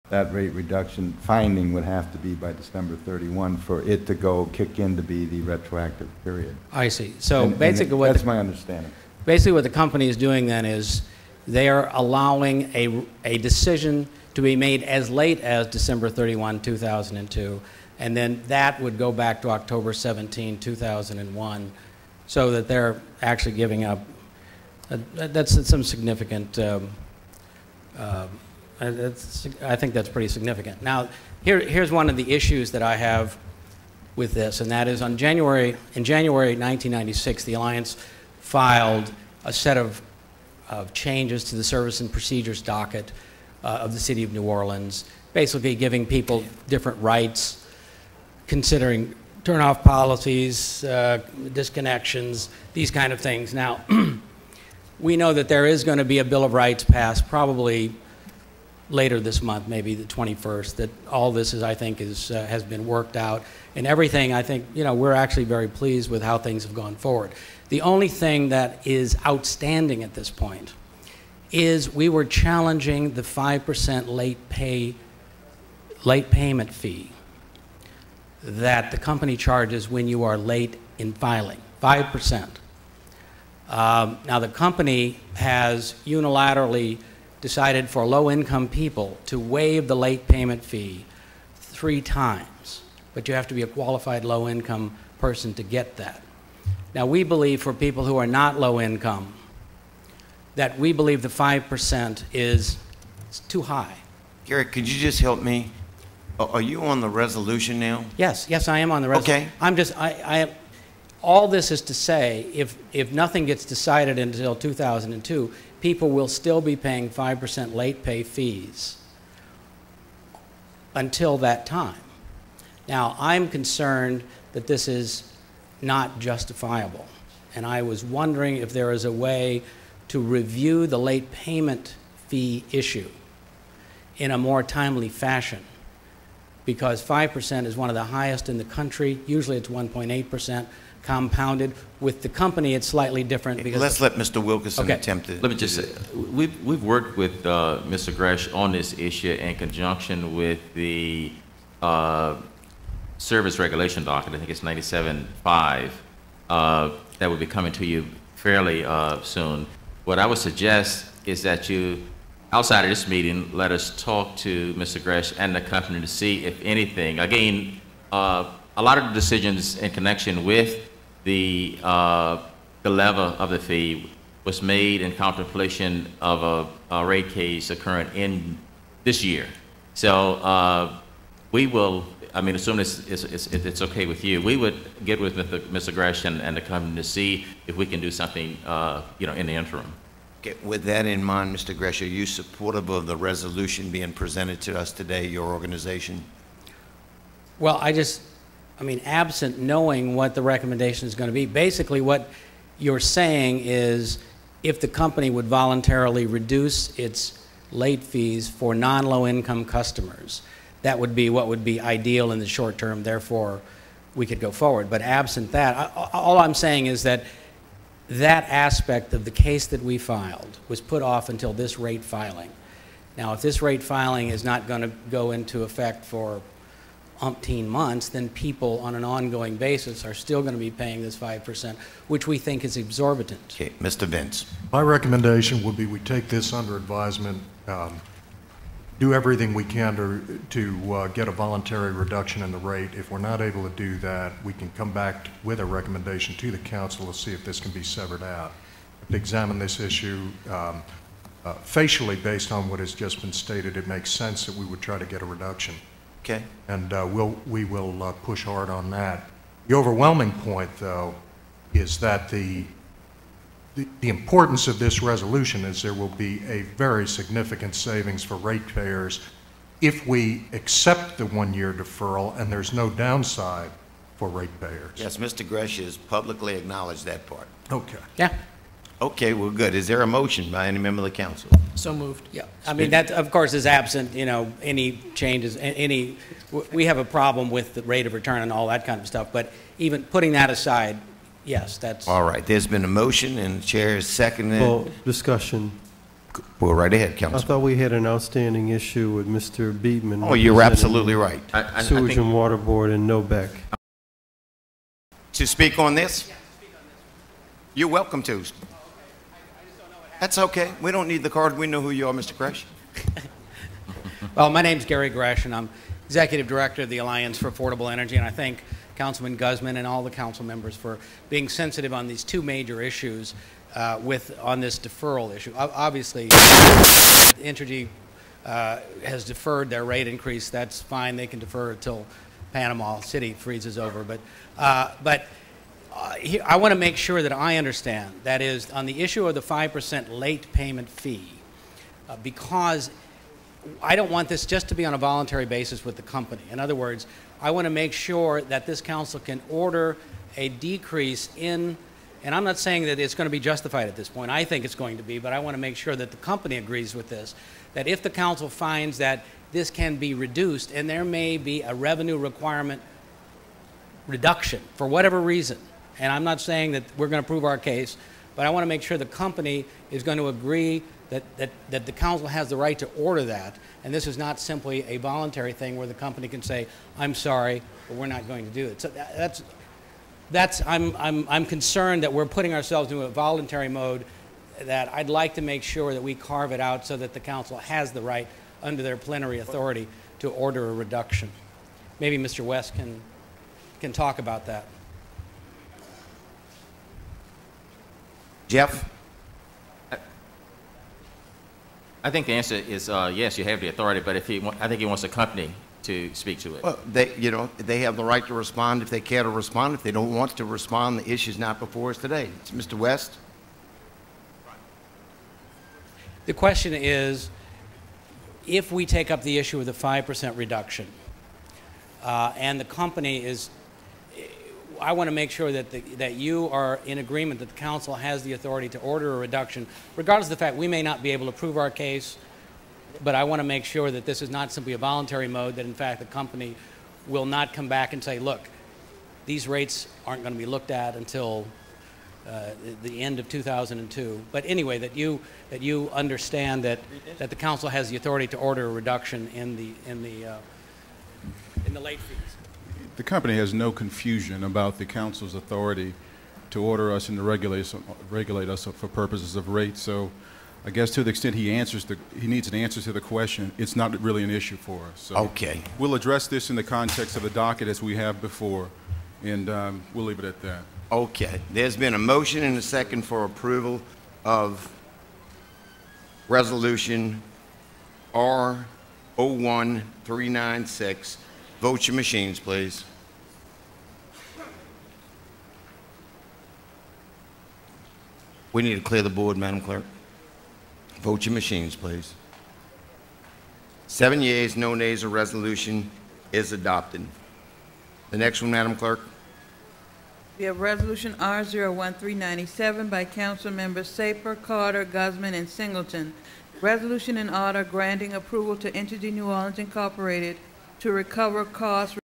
that rate reduction finding would have to be by December 31 for it to go kick in to be the retroactive period. I see. So basically that's my understanding. Basically what the company is doing then is they are allowing a decision to be made as late as December 31, 2002, and then that would go back to October 17, 2001, so that they're actually giving up. That's some significant, I think that's pretty significant. Now, here's one of the issues that I have with this, and that is in January 1996, the Alliance filed a set of changes to the service and procedures docket of the City of New Orleans, basically giving people different rights, considering turn-off policies, disconnections, these kind of things. Now, we know that there is going to be a Bill of Rights passed probably later this month, maybe the 21st, that all this is, I think, has been worked out. And everything, I think, you know, we're actually very pleased with how things have gone forward. The only thing that is outstanding at this point is we were challenging the 5% late payment fee that the company charges when you are late in filing, 5%. Now, the company has unilaterally decided for low-income people to waive the late payment fee 3 times, but you have to be a qualified low-income person to get that. Now, we believe for people who are not low-income that we believe the 5% is too high. Garrett, could you just help me? Are you on the resolution now? Yes, I am on the resolution. Okay. I'm just, all this is to say, if nothing gets decided until 2002, people will still be paying 5% late pay fees until that time. Now, I'm concerned that this is not justifiable, and I was wondering if there is a way to review the late payment fee issue in a more timely fashion, because 5% is one of the highest in the country. Usually it's 1.8% compounded. With the company, it's slightly different. Because let's let Mr. Wilkerson attempt it. Let me just say, we've worked with Mr. Gresh on this issue in conjunction with the service regulation docket. I think it's 97.5. That will be coming to you fairly soon. What I would suggest is that you, outside of this meeting, let us talk to Mr. Gresh and the company to see if anything. Again, a lot of the decisions in connection with the level of the fee was made in contemplation of a rate case occurring in this year. So we will, I mean, assuming it's okay with you, we would get with Mr. Gresh and the company to see if we can do something, you know, in the interim. Okay, with that in mind, Mr. Gresh, are you supportive of the resolution being presented to us today, your organization? Well, I mean, absent knowing what the recommendation is going to be, basically what you're saying is if the company would voluntarily reduce its late fees for non-low-income customers, that would be what would be ideal in the short term, therefore we could go forward. But absent that, all I'm saying is that that aspect of the case that we filed was put off until this rate filing. Now, if this rate filing is not going to go into effect for umpteen months, then people on an ongoing basis are still going to be paying this 5%, which we think is exorbitant. Okay, Mr. Vince. My recommendation would be we take this under advisement, do everything we can to get a voluntary reduction in the rate. If we're not able to do that, we can come back with a recommendation to the council to see if this can be severed out. To examine this issue facially based on what has just been stated, it makes sense that we would try to get a reduction. Okay. And we will push hard on that. The overwhelming point, though, is that the importance of this resolution is there will be a very significant savings for ratepayers if we accept the one-year deferral and there's no downside for ratepayers. Yes, Mr. Gresh has publicly acknowledged that part. Okay. Yeah. Okay, well, good. Is there a motion by any member of the council? So moved. Yeah. I mean, that, of course, is absent, you know, any changes, we have a problem with the rate of return and all that kind of stuff, but even putting that aside, yes, that's... All right, there's been a motion and the chair is seconded. Well, discussion. Go right ahead, I Councilman. thought we had an outstanding issue with Mr. Beatman. Oh, you're absolutely right. I Sewage think and Water Board and NOBEC. To speak on this? You're welcome to. That's okay. We don't need the card. We know who you are, Mr. Gresh. Well, my name's Gary Gresh, and I'm Executive Director of the Alliance for Affordable Energy, and I thank Councilman Guzman and all the council members for being sensitive on these two major issues on this deferral issue. Obviously, Entergy has deferred their rate increase. That's fine. They can defer it till Panama City freezes over. But here, I want to make sure that I understand. That is, on the issue of the 5% late payment fee, because I don't want this just to be on a voluntary basis with the company. In other words, I want to make sure that this council can order a decrease in, and I'm not saying that it's going to be justified at this point. I think it's going to be, but I want to make sure that the company agrees with this, that if the council finds that this can be reduced and there may be a revenue requirement reduction for whatever reason, and I'm not saying that we're going to prove our case, but I want to make sure the company is going to agree that the council has the right to order that, and this is not simply a voluntary thing where the company can say, I'm sorry, but we're not going to do it. So I'm concerned that we're putting ourselves into a voluntary mode, that I'd like to make sure that we carve it out so that the council has the right, under their plenary authority, to order a reduction. Maybe Mr. West can talk about that. Jeff? I think the answer is yes, you have the authority, but I think he wants the company to speak to it. Well, they have the right to respond if they care to respond. If they don't want to respond, the issue's not before us today. It's Mr. West. The question is, if we take up the issue of the 5% reduction, and the company is, I want to make sure that you are in agreement that the council has the authority to order a reduction, regardless of the fact we may not be able to prove our case, but I want to make sure that this is not simply a voluntary mode, that in fact the company will not come back and say, look, these rates aren't going to be looked at until the end of 2002. But anyway, that you understand that the council has the authority to order a reduction in the late fees. The company has no confusion about the council's authority to order us and to regulate us for purposes of rate. So I guess to the extent he needs an answer to the question, it's not really an issue for us. So Okay. we'll address this in the context of the docket as we have before, and we'll leave it at that. Okay. There's been a motion and a second for approval of Resolution R01396. Vote your machines, please. We need to clear the board, Madam Clerk. Vote your machines, please. 7 yeas, no nays, a resolution is adopted. The next one, Madam Clerk. We have Resolution R01397 by Council Members Saper, Carter, Guzman, and Singleton. Resolution and order granting approval to Entergy New Orleans Incorporated to recover costs